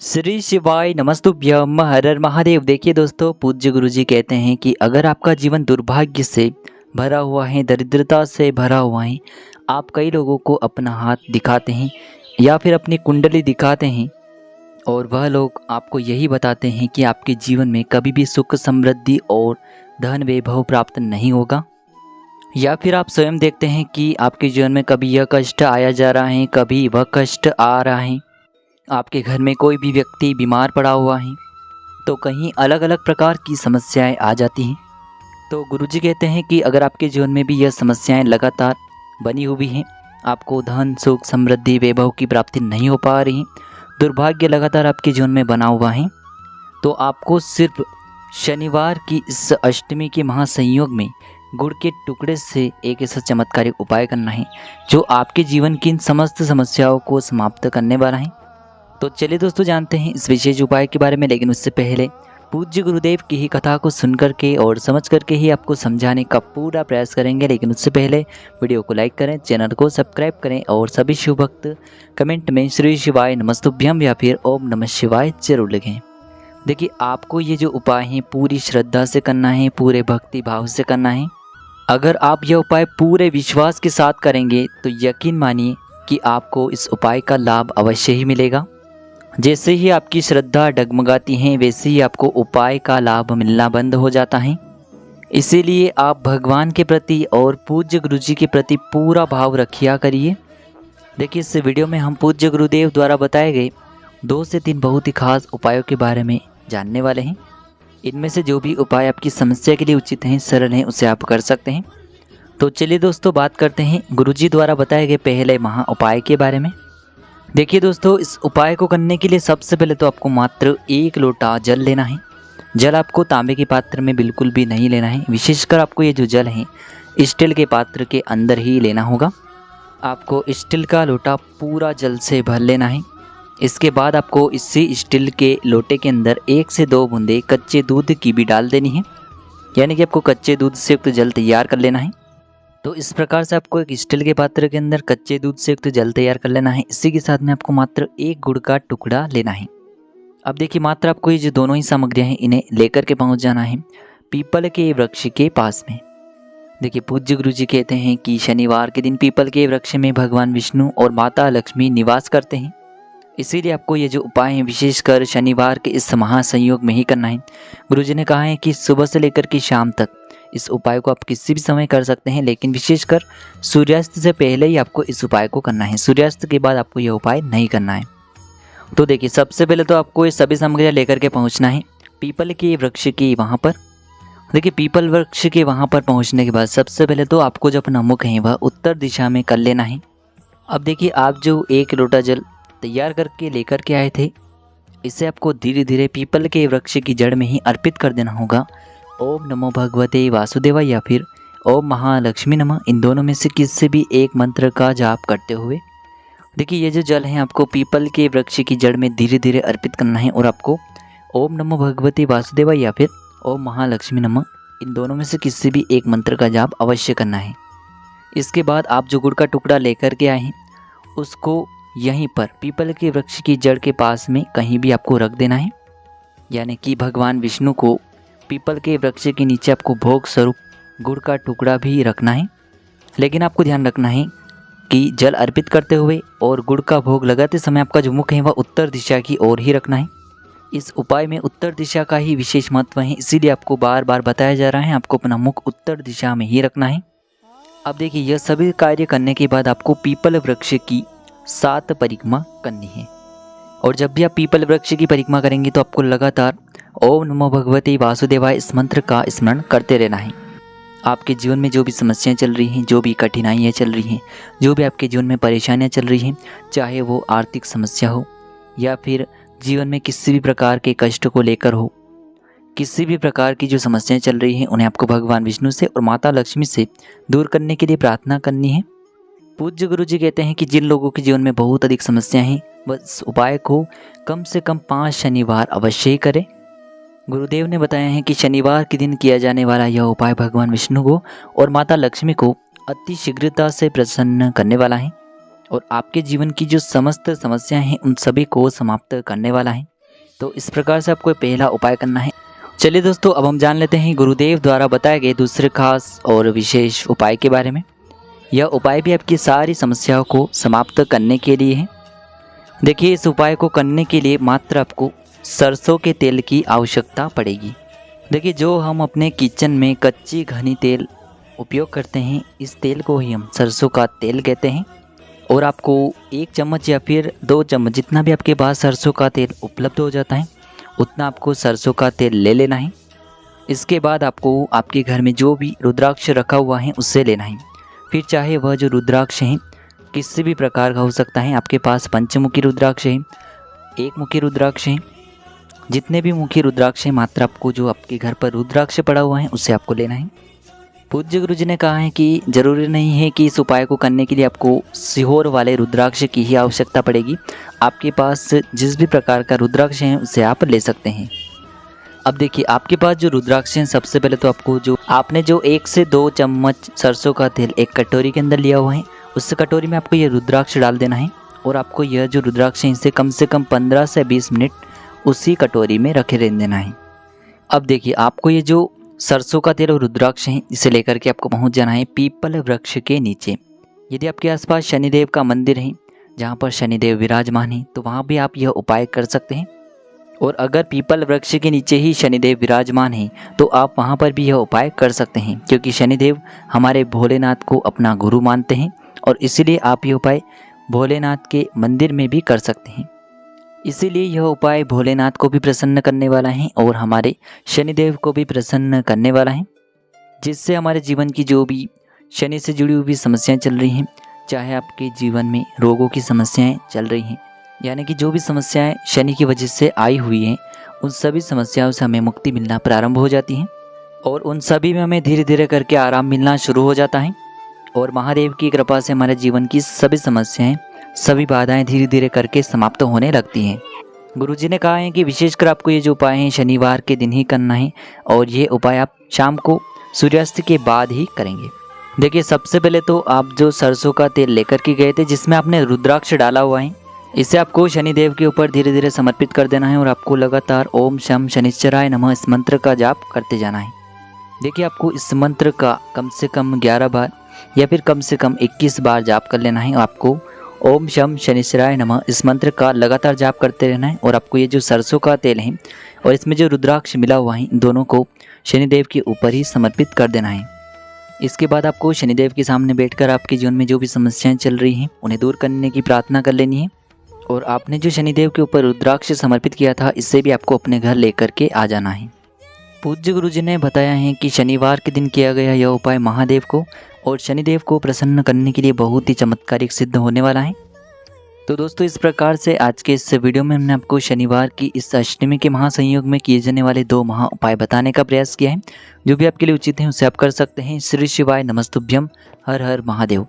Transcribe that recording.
श्री शिवाय नमस्तुभ्यम हर हर महादेव। देखिए दोस्तों, पूज्य गुरुजी कहते हैं कि अगर आपका जीवन दुर्भाग्य से भरा हुआ है, दरिद्रता से भरा हुआ है, आप कई लोगों को अपना हाथ दिखाते हैं या फिर अपनी कुंडली दिखाते हैं और वह लोग आपको यही बताते हैं कि आपके जीवन में कभी भी सुख समृद्धि और धन वैभव प्राप्त नहीं होगा, या फिर आप स्वयं देखते हैं कि आपके जीवन में कभी यह कष्ट आया जा रहा है, कभी वह कष्ट आ रहा है, आपके घर में कोई भी व्यक्ति बीमार पड़ा हुआ है, तो कहीं अलग अलग प्रकार की समस्याएं आ जाती हैं। तो गुरुजी कहते हैं कि अगर आपके जीवन में भी यह समस्याएं लगातार बनी हुई हैं, आपको धन सुख समृद्धि वैभव की प्राप्ति नहीं हो पा रही, दुर्भाग्य लगातार आपके जीवन में बना हुआ है, तो आपको सिर्फ शनिवार की इस अष्टमी के महासंयोग में गुड़ के टुकड़े से एक ऐसा चमत्कारिक उपाय करना है जो आपके जीवन की इन समस्त समस्याओं को समाप्त करने वाला है। तो चलिए दोस्तों, जानते हैं इस विशेष उपाय के बारे में। लेकिन उससे पहले पूज्य गुरुदेव की ही कथा को सुन करके और समझ करके ही आपको समझाने का पूरा प्रयास करेंगे। लेकिन उससे पहले वीडियो को लाइक करें, चैनल को सब्सक्राइब करें और सभी शिव भक्त कमेंट में श्री शिवाय नमस्तुभ्यम या फिर ओम नमः शिवाय जरूर लिखें। देखिए, आपको ये जो उपाय है पूरी श्रद्धा से करना है, पूरे भक्ति भाव से करना है। अगर आप यह उपाय पूरे विश्वास के साथ करेंगे तो यकीन मानिए कि आपको इस उपाय का लाभ अवश्य ही मिलेगा। जैसे ही आपकी श्रद्धा डगमगाती है, वैसे ही आपको उपाय का लाभ मिलना बंद हो जाता है। इसीलिए आप भगवान के प्रति और पूज्य गुरुजी के प्रति पूरा भाव रखिया करिए। देखिए, इस वीडियो में हम पूज्य गुरुदेव द्वारा बताए गए 2 से 3 बहुत ही खास उपायों के बारे में जानने वाले हैं। इनमें से जो भी उपाय आपकी समस्या के लिए उचित हैं, सरल हैं, उसे आप कर सकते हैं। तो चलिए दोस्तों, बात करते हैं गुरुजी द्वारा बताए गए पहले महा उपाय के बारे में। देखिए दोस्तों, इस उपाय को करने के लिए सबसे पहले तो आपको मात्र 1 लोटा जल लेना है। जल आपको तांबे के पात्र में बिल्कुल भी नहीं लेना है। विशेषकर आपको ये जो जल है स्टील के पात्र के अंदर ही लेना होगा। आपको स्टील का लोटा पूरा जल से भर लेना है। इसके बाद आपको इसी स्टील के लोटे के अंदर 1 से 2 बूंदे कच्चे दूध की भी डाल देनी है, यानी कि आपको कच्चे दूध से युक्त जल तैयार कर लेना है। तो इस प्रकार से आपको एक स्टील के पात्र के अंदर कच्चे दूध से युक्त जल तैयार कर लेना है। इसी के साथ में आपको मात्र 1 गुड़ का टुकड़ा लेना है। अब देखिए, मात्र आपको ये जो दोनों ही सामग्रियां हैं, इन्हें लेकर के पहुंच जाना है पीपल के वृक्ष के पास में। देखिए, पूज्य गुरुजी कहते हैं कि शनिवार के दिन पीपल के वृक्ष में भगवान विष्णु और माता लक्ष्मी निवास करते हैं। इसीलिए आपको ये जो उपाय है विशेषकर शनिवार के इस महासंयोग में ही करना है। गुरुजी ने कहा है कि सुबह से लेकर के शाम तक इस उपाय को आप किसी भी समय कर सकते हैं, लेकिन विशेषकर सूर्यास्त से पहले ही आपको इस उपाय को करना है। सूर्यास्त के बाद आपको यह उपाय नहीं करना है। तो देखिए, सबसे पहले तो आपको ये सभी सामग्रियां लेकर के पहुंचना है पीपल के वृक्ष के वहाँ पर। देखिए, पीपल वृक्ष के वहाँ पर पहुँचने के बाद सबसे पहले तो आपको जो अपना मुख है वह उत्तर दिशा में कर लेना है। अब देखिए, आप जो 1 लोटा जल तैयार करके लेकर के आए थे, इसे आपको धीरे धीरे पीपल के वृक्ष की जड़ में ही अर्पित कर देना होगा। ओम नमो भगवते वासुदेवाय या फिर ओम महालक्ष्मी नमः, इन दोनों में से किसी भी एक मंत्र का जाप करते हुए देखिए, ये जो जल है आपको पीपल के वृक्ष की जड़ में धीरे धीरे अर्पित करना है और आपको ओम नमो भगवते वासुदेवाय या फिर ओम महालक्ष्मी नमः, इन दोनों में से किसी भी एक मंत्र का जाप अवश्य करना है। इसके बाद आप जो गुड़ का टुकड़ा लेकर के आए हैं उसको यहीं पर पीपल के वृक्ष की जड़ के पास में कहीं भी आपको रख देना है, यानी कि भगवान विष्णु को पीपल के वृक्ष के नीचे आपको भोग स्वरूप गुड़ का टुकड़ा भी रखना है। लेकिन आपको ध्यान रखना है कि जल अर्पित करते हुए और गुड़ का भोग लगाते समय आपका जो मुख है वह उत्तर दिशा की ओर ही रखना है। इस उपाय में उत्तर दिशा का ही विशेष महत्व है, इसीलिए आपको बार बार बताया जा रहा है आपको अपना मुख उत्तर दिशा में ही रखना है। अब देखिए, यह सभी कार्य करने के बाद आपको पीपल वृक्ष की 7 परिक्रमा करनी है। और जब भी आप पीपल वृक्ष की परिक्रमा करेंगे तो आपको लगातार ओम नमो भगवते वासुदेवाय इस मंत्र का स्मरण करते रहना है। आपके जीवन में जो भी समस्याएं चल रही हैं, जो भी कठिनाइयां चल रही हैं, जो भी आपके जीवन में परेशानियां चल रही हैं, चाहे वो आर्थिक समस्या हो या फिर जीवन में किसी भी प्रकार के कष्ट को लेकर हो, किसी भी प्रकार की जो समस्याएं चल रही हैं उन्हें आपको भगवान विष्णु से और माता लक्ष्मी से दूर करने के लिए प्रार्थना करनी है। पूज्य गुरुजी कहते हैं कि जिन लोगों के जीवन में बहुत अधिक समस्याएं हैं, बस उपाय को कम से कम 5 शनिवार अवश्य ही करें। गुरुदेव ने बताया है कि शनिवार के दिन किया जाने वाला यह उपाय भगवान विष्णु को और माता लक्ष्मी को अति शीघ्रता से प्रसन्न करने वाला है और आपके जीवन की जो समस्त समस्याएं हैं उन सभी को समाप्त करने वाला है। तो इस प्रकार से आपको पहला उपाय करना है। चलिए दोस्तों, अब हम जान लेते हैं गुरुदेव द्वारा बताए गए दूसरे खास और विशेष उपाय के बारे में। यह उपाय भी आपकी सारी समस्याओं को समाप्त करने के लिए है। देखिए, इस उपाय को करने के लिए मात्र आपको सरसों के तेल की आवश्यकता पड़ेगी। देखिए, जो हम अपने किचन में कच्ची घनी तेल उपयोग करते हैं, इस तेल को ही हम सरसों का तेल कहते हैं। और आपको 1 चम्मच या फिर 2 चम्मच, जितना भी आपके पास सरसों का तेल उपलब्ध हो जाता है उतना आपको सरसों का तेल ले लेना है। इसके बाद आपको आपके घर में जो भी रुद्राक्ष रखा हुआ है उससे लेना है। फिर चाहे वह जो रुद्राक्ष है किसी भी प्रकार का हो सकता है। आपके पास पंचमुखी रुद्राक्ष है, एक मुखी रुद्राक्ष है, जितने भी मुखी रुद्राक्ष है, मात्र आपको जो आपके घर पर रुद्राक्ष पड़ा हुआ है उससे आपको लेना है। पूज्य गुरु जी ने कहा है कि जरूरी नहीं है कि इस उपाय को करने के लिए आपको सिहोर वाले रुद्राक्ष की ही आवश्यकता पड़ेगी। आपके पास जिस भी प्रकार का रुद्राक्ष है उसे आप ले सकते हैं। अब देखिए, आपके पास जो रुद्राक्ष हैं, सबसे पहले तो आपको आपने जो 1 से 2 चम्मच सरसों का तेल एक कटोरी के अंदर लिया हुआ है, उस कटोरी में आपको ये रुद्राक्ष डाल देना है। और आपको यह जो रुद्राक्ष है इसे कम से कम 15 से 20 मिनट उसी कटोरी में रखे रहने देना है। अब देखिए, आपको ये जो सरसों का तेल और रुद्राक्ष है इसे लेकर के आपको पहुंच जाना है पीपल वृक्ष के नीचे। यदि आपके आसपास शनिदेव का मंदिर है जहां पर शनिदेव विराजमान है तो वहां भी आप यह उपाय कर सकते हैं। और अगर पीपल वृक्ष के नीचे ही शनिदेव विराजमान हैं तो आप वहां पर भी यह उपाय कर सकते हैं, क्योंकि शनिदेव हमारे भोलेनाथ को अपना गुरु मानते हैं और इसीलिए आप यह उपाय भोलेनाथ के मंदिर में भी कर सकते हैं। इसीलिए यह उपाय भोलेनाथ को भी प्रसन्न करने वाला है और हमारे शनिदेव को भी प्रसन्न करने वाला है, जिससे हमारे जीवन की जो भी शनि से जुड़ी हुई समस्याएं चल रही हैं, चाहे आपके जीवन में रोगों की समस्याएं चल रही हैं, यानी कि जो भी समस्याएं शनि की वजह से आई हुई हैं, उन सभी समस्याओं से हमें मुक्ति मिलना प्रारंभ हो जाती है और उन सभी में हमें धीरे धीरे करके आराम मिलना शुरू हो जाता है। और महादेव की कृपा से हमारे जीवन की सभी समस्याएं, सभी बाधाएं धीरे धीरे करके समाप्त होने लगती हैं। गुरुजी ने कहा है कि विशेषकर आपको ये जो उपाय हैं शनिवार के दिन ही करना है और ये उपाय आप शाम को सूर्यास्त के बाद ही करेंगे। देखिए, सबसे पहले तो आप जो सरसों का तेल लेकर के गए थे जिसमें आपने रुद्राक्ष डाला हुआ है, इसे आपको शनिदेव के ऊपर धीरे धीरे समर्पित कर देना है और आपको लगातार ओम शम शनिश्चराय नमः इस मंत्र का जाप करते जाना है। देखिए, आपको इस मंत्र का कम से कम 11 बार या फिर कम से कम 21 बार जाप कर लेना है। आपको ओम शम शनिश्चराय नमः इस मंत्र का लगातार जाप करते रहना है। और आपको ये जो सरसों का तेल है और इसमें जो रुद्राक्ष मिला हुआ है, इन दोनों को शनिदेव के ऊपर ही समर्पित कर देना है। इसके बाद आपको शनिदेव के सामने बैठकर आपके जीवन में जो भी समस्याएं चल रही हैं उन्हें दूर करने की प्रार्थना कर लेनी है। और आपने जो शनिदेव के ऊपर रुद्राक्ष समर्पित किया था, इससे भी आपको अपने घर लेकर के आ जाना है। पूज्य गुरुजी ने बताया है कि शनिवार के दिन किया गया यह उपाय महादेव को और शनिदेव को प्रसन्न करने के लिए बहुत ही चमत्कारिक सिद्ध होने वाला है। तो दोस्तों, इस प्रकार से आज के इस वीडियो में हमने आपको शनिवार की इस अष्टमी के महासंयोग में किए जाने वाले 2 महा उपाय बताने का प्रयास किया है। जो भी आपके लिए उचित है उसे आप कर सकते हैं। श्री शिवाय नमस्तुभ्यम। हर हर महादेव।